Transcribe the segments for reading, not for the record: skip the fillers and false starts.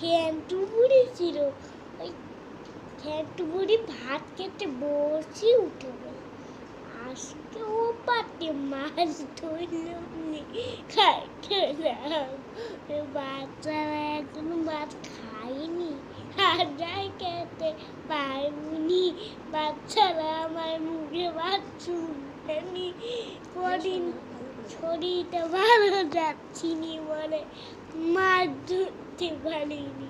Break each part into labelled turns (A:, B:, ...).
A: খেন্টু বুড়ি ছিল। ওই খেন্টু বুড়ি ভাত খেতে বসে উঠে গেল। আজকে ও পাতে মাছ ধরল খাইলাম। বাচ্চারা এখনো মাছ খায়নি, আদায় খেতে পারবনি। বাচ্চারা আমার মুখে ভাত শুনতেনি। কদিন শরীরটা ভালো যাচ্ছিনি বলে মাছ ধরতে পারিনি।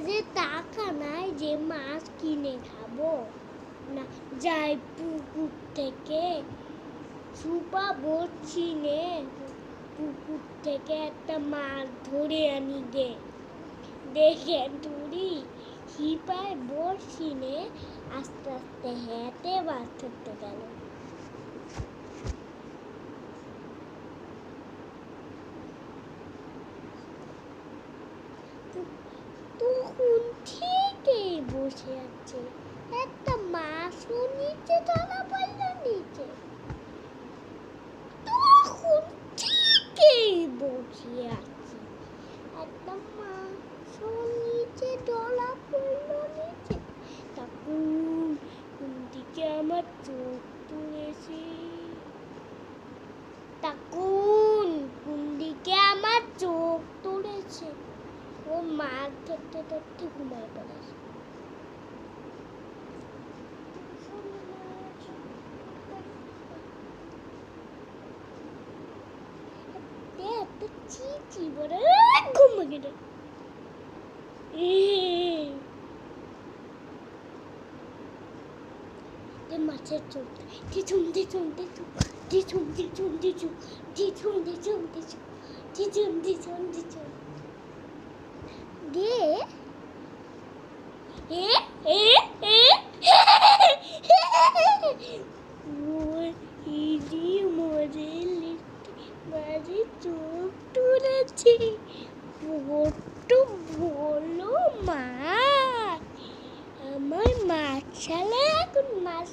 A: যে টাকা নাই যে মাছ কিনে খাবো না, যাই পুকুর থেকে সুপা বড়শি নে, পুকুর থেকে একটা মাছ ধরে আনি দেখে ধরি হিপায় বড়শি নে আস্তে আস্তে হেঁটে মাছ ধরতে গেল। তখন ঠিকই বসে আছে, একটা মাছও নিচে ধরা পড়ল নিচে। তখন ঠিকই বসে আছে, একটা মাছও নিচে ধরা পড়ল নিচে। তখন কোন দিকে আমার চোখ তুলেছে, তখন কোন দিকে আমার চোখ তুলেছে। ও মাছ ধরতে ধরতে ঘুমায় পড়েছে। একটা চিচি বড় ঘুমে গেল। মাছের চোখ দিছুম দিছুম দিছুম দিছুম দিছুম দিছুম দিছুম দিছুম দিছুম দিছুম দিছুম দিছুম দে এ এ এ ইদি মরেলি মাঝে চোখ তুলেছে। বড্ড বলো মাছ, আমার মাছ ছাড়া এখন মাছ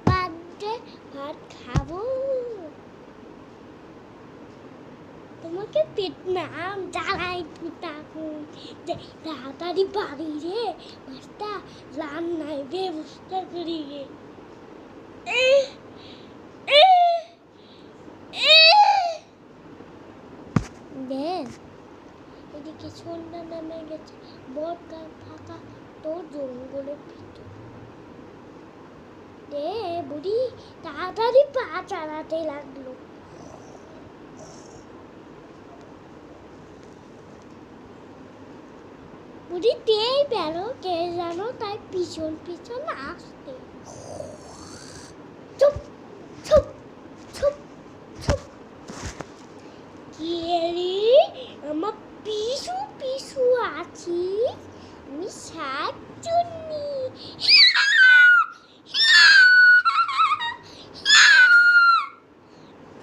A: বাদ দিয়ে ভাত খাবো। তোমাকে পেট নাম জ্বালাই তখন যে তাড়াতাড়ি বাড়ি রে মাছটা রান্নায় ব্যবস্থা করি রে। এদিকে সন্ধ্যা নামে গেছে, বটগাছ ফাঁকা তো জঙ্গলের ভিতর। বুড়ি তাড়াতাড়ি পা চালাতে লাগলো। বুড়ি তেই পেল কে জানো তাই পিছন পিছন আসতে। চুপ চুপ চুপ চুপ কে রে আমার পিছু পিছু আছি, আমি শাকচুন্নি।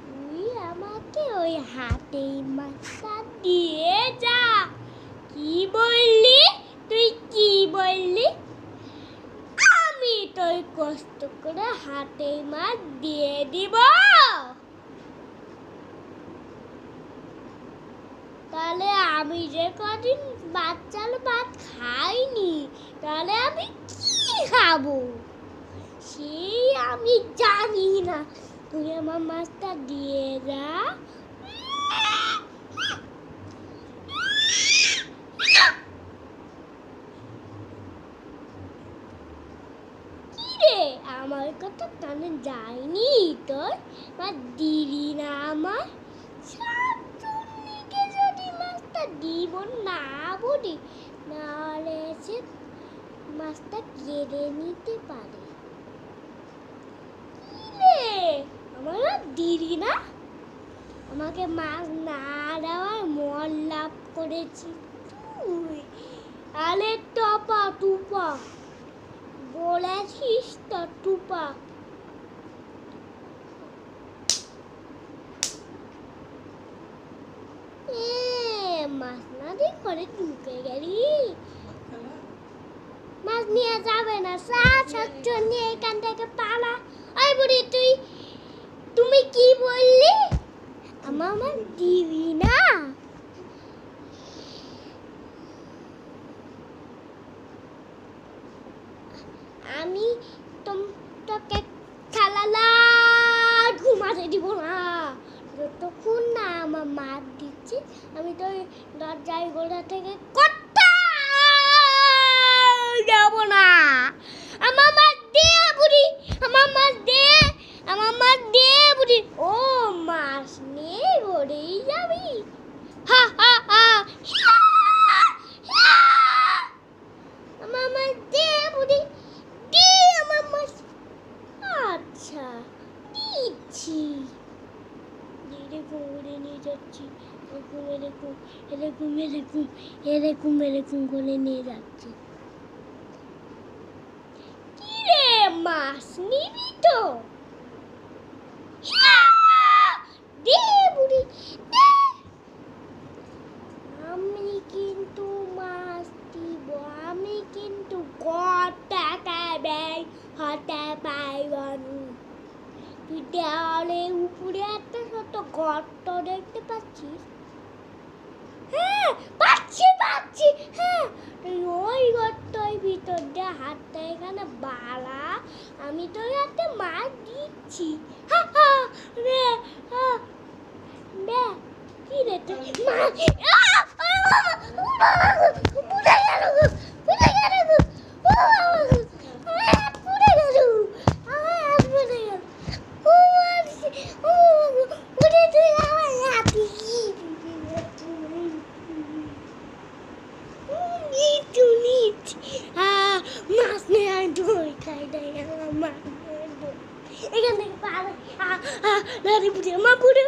A: তুই আমাকে ওই হাতেই মাছটা দিয়ে যা। কি বললি তুই, কি বললি? আমি তোর কষ্ট করে হাতে মাছ দিয়ে দিব? তাহলে আমি যে কদিন বাচ্চার ভাত খাইনি, তাহলে আমি কি খাবো সেই আমি জানি না। তুই আমার মাছটা দিয়ে যা। আমার কথা কানে যায়নি তোর, বা দিলি না আমার শাকচুন্নিকে যদি মাছটা দিব না বলি, নাহলে এসে মাছটা কেড়ে নিতে পারে। কি রে আমার দিলি না, আমাকে মাছ না দেওয়ার মন লাভ করেছি তুই। আলে টপা টুপা বলেছিস তো টুপা। মাছ না দিয়ে ঘরে ঢুকে গেলি, মাছ নিয়ে যাবে না। শাকচুন্নি এখান থেকে পালা। ওই বুড়ি তুমি কি বললি? আমার দিবি না? আমি তোকে খেলালা ঘুমাতে দিব না যতক্ষণ না আমার মা দিচ্ছে। আমি তো দরজায় গোড়া থেকে যাব না। আমার মা দে বুড়ি, আমার মা দে, আমার মা দে বুড়ি। ও মাছ নিয়ে ঘরেই যাবি? হা হা হা। আমার মা দে বুড়ি, দে আমার মাছ। আচ্ছা দিচ্ছি, এরকম করে নিয়ে যাচ্ছি, এরকম এরকম এরকম এরকম এরকম এরকম করে নিয়ে যাচ্ছি। কি রে মাছ নিবি তো? দে বুড়ি দে। আমি কিন্তু মাছ দিব, আমি কিন্তু টাকা ব্যয় হতে পারব না। তুই দেওয়ালের উপরে একটা ছোট গর্ত দেখতে পাচ্ছিস? হ্যাঁ পাচ্ছি পাচ্ছি। হ্যাঁ ওই গর্তের ভিতর দিয়ে হাতটা এখানে বাড়া, আমি তোর হাতে মাছ দিচ্ছি। হা হা রে রে কি রে তুই মাছ পুড়ে গেল গো, পুড়ে গেল গো, পুড়ে গেল, আমার পুড়ে গেল। মাছ নিয়ে দই খাই দেয় আমার মা, এখান থেকে পারে আমার পুড়ে